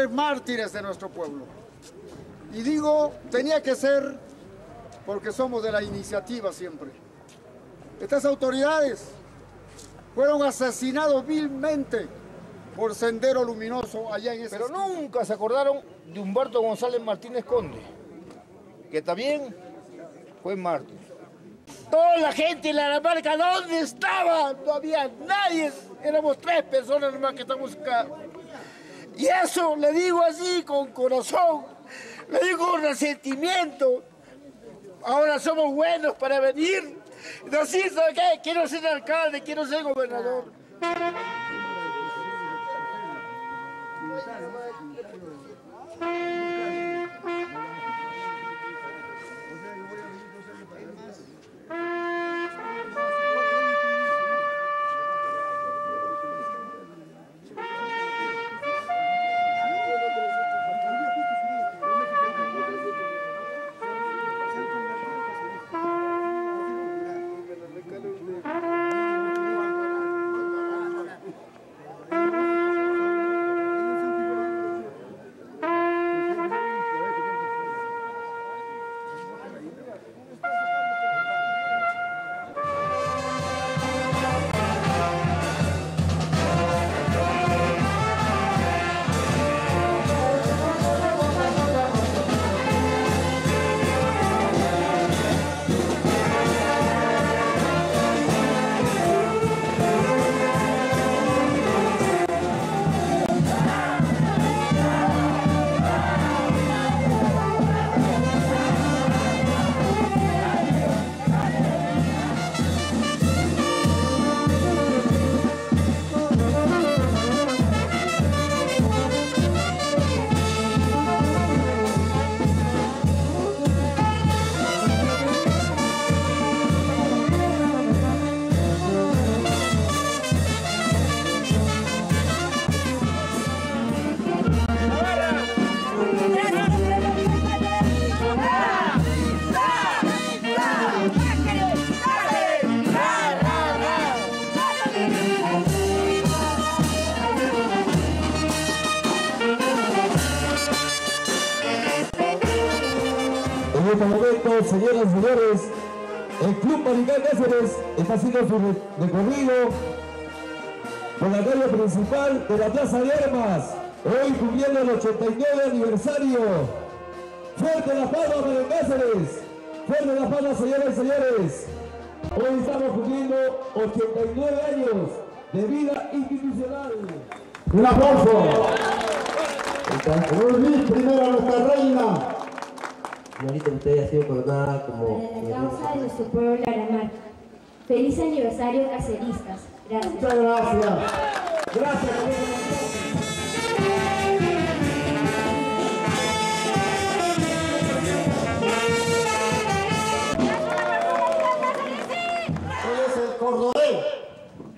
grandes mártires de nuestro pueblo. Y digo, tenía que ser porque somos de la iniciativa siempre. Estas autoridades fueron asesinados vilmente por Sendero Luminoso allá en ese... Pero nunca se acordaron de Humberto González Martínez Conde, que también fue mártir. Toda la gente en la Aramarca, ¿dónde estaba? No había nadie, éramos 3 personas nomás que estamos acá. Y eso le digo así, con corazón, le digo con resentimiento. Ahora somos buenos para venir. Decir, ¿sabe qué? Quiero ser alcalde, quiero ser gobernador. En este momento, señoras y señores, el Club Marical Cáceres está haciendo su recorrido por la calle principal de la Plaza de Armas, hoy cumpliendo el 89 aniversario. ¡Fuerte la palma para el Cáceres! ¡Fuerte la palma, señoras y señores! Hoy estamos cumpliendo 89 años de vida institucional. ¡Un aplauso! Luis, primero a nuestra reina. Señorita, usted ha sido coronada como... Para la causa de nuestro pueblo de Aramarca. Feliz aniversario, caceristas. Gracias. Muchas gracias. Gracias, Hoy es el Cordobés.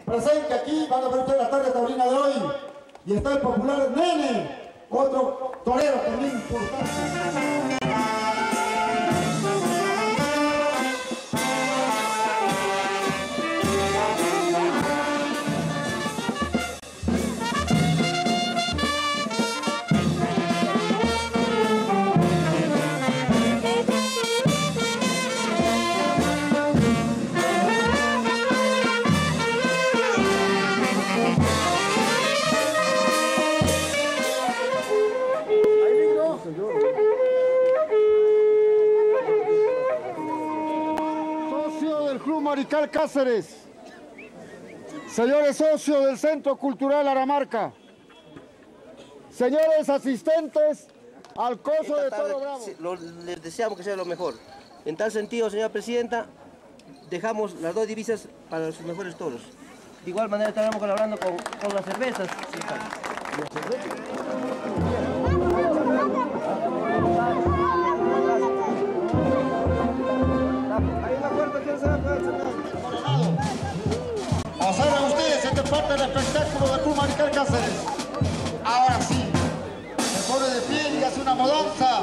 Presente aquí, van a ver ustedes la tarde taurina de hoy. Y está el popular Nene, otro torero también importante. Marical Cáceres, señores socios del Centro Cultural Aramarca, señores asistentes al coso de Toro Bravo. Les deseamos que sea lo mejor. En tal sentido, señora presidenta, dejamos las 2 divisas para sus mejores toros. De igual manera estaremos colaborando con las cervezas. Observen ustedes, esta es parte del espectáculo del Club Marical Cáceres. Ahora sí, se pone de pie y hace una mudanza.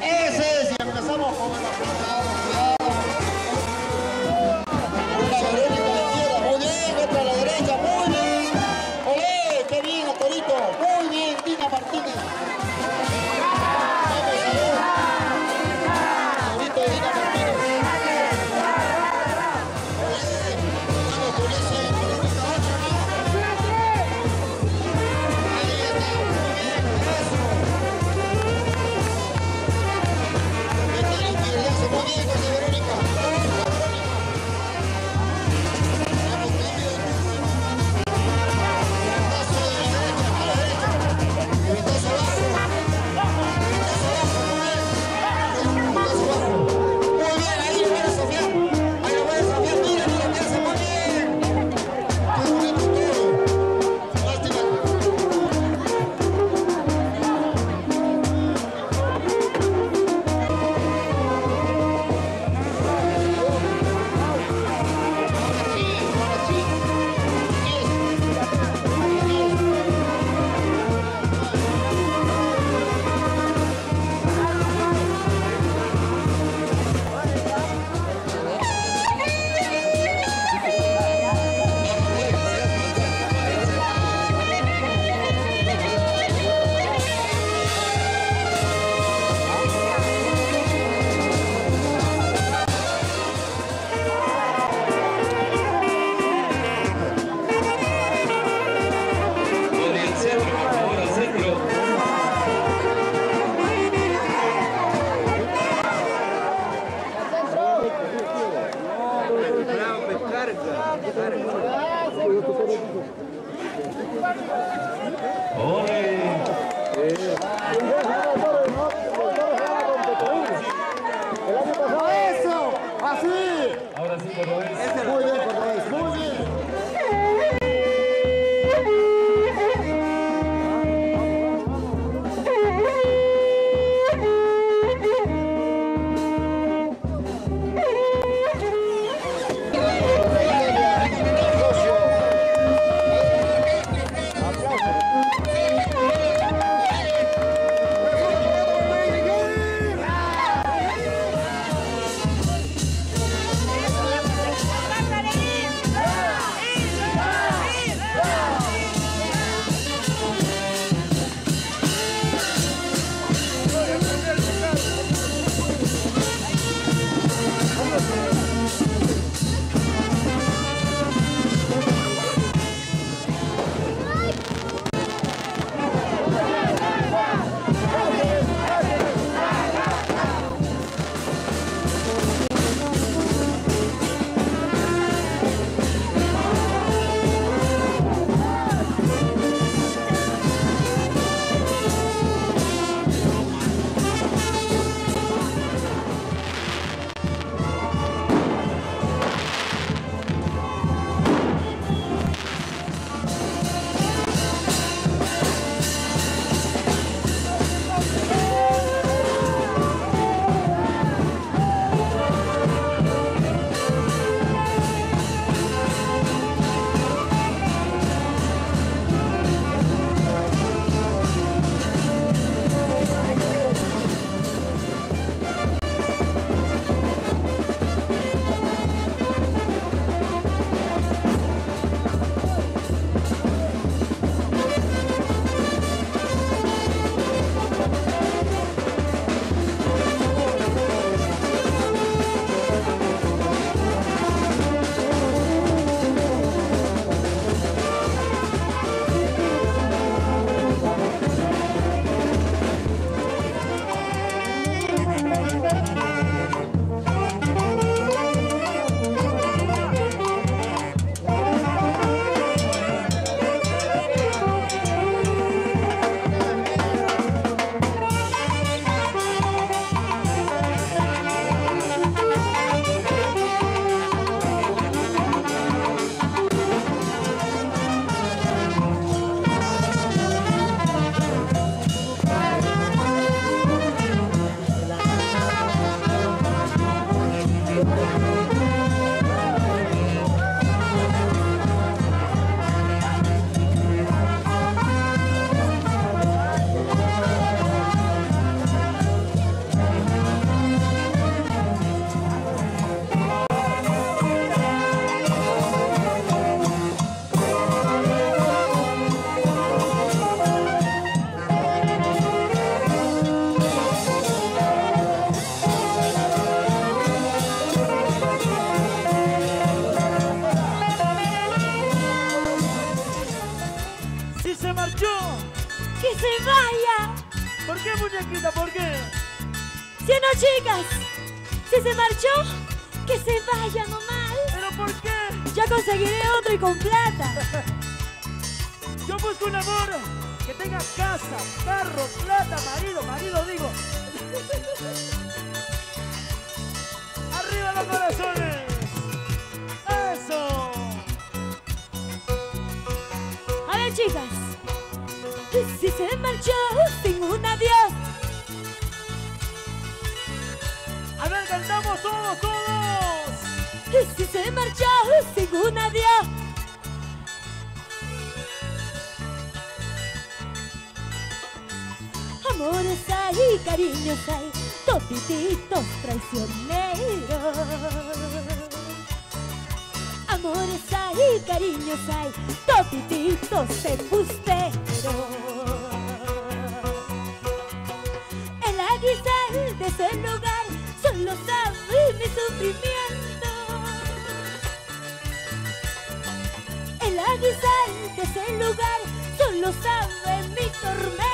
Ese es, y empezamos con el cuidado. Una derecha y la izquierda, muy bien, otra a la derecha, muy bien. ¡Olé! ¡Qué bien, vaya. ¿Por qué, muñequita? ¿Por qué? Si no, chicas, si se marchó, que se vaya nomás. ¿Pero por qué? Ya conseguiré otro y con plata. Yo busco un amor que tenga casa, carro, plata, marido digo. ¡Arriba los corazones! ¡Eso! A ver, chicas, si se marchó sin un adiós. A ver, cantamos todos, todos. Si se marchó sin un adiós. Amores hay, cariños hay, todititos traicioneros. Amores hay, cariños hay, todititos embusteros. El aguizal de ese lugar solo sabe mi sufrimiento. El aguizal de ese lugar solo sabe mi tormento.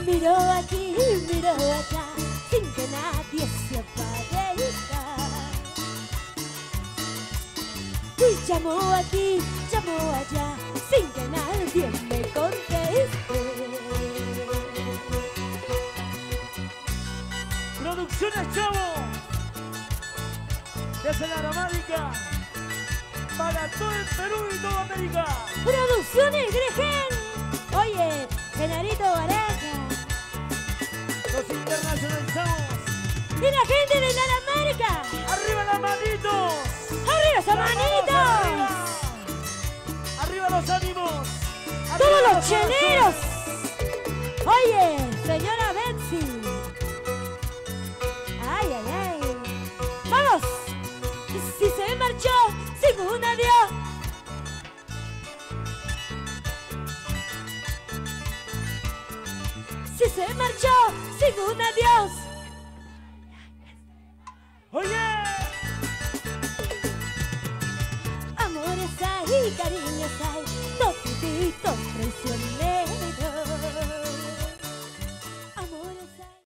Miro aquí, miro allá, sin que nadie se aparezca. Y llamo aquí, llamo allá, sin que nadie me conteste. Producciones Chavo, desde la Ramádica, para todo el Perú y toda América. Producciones Gregen. Oye, Genarito Baraja. Los internacionalizamos. Y la gente de la América. ¡Arriba las manitos! ¡Arriba esas manitos! ¡Arriba los ánimos! ¡Todos los cheleros! Oye, señora Betsy. ¡Ay, ay, ay! ¡Vamos! Si se marchó sin un adiós. Si se marchó sin un adiós.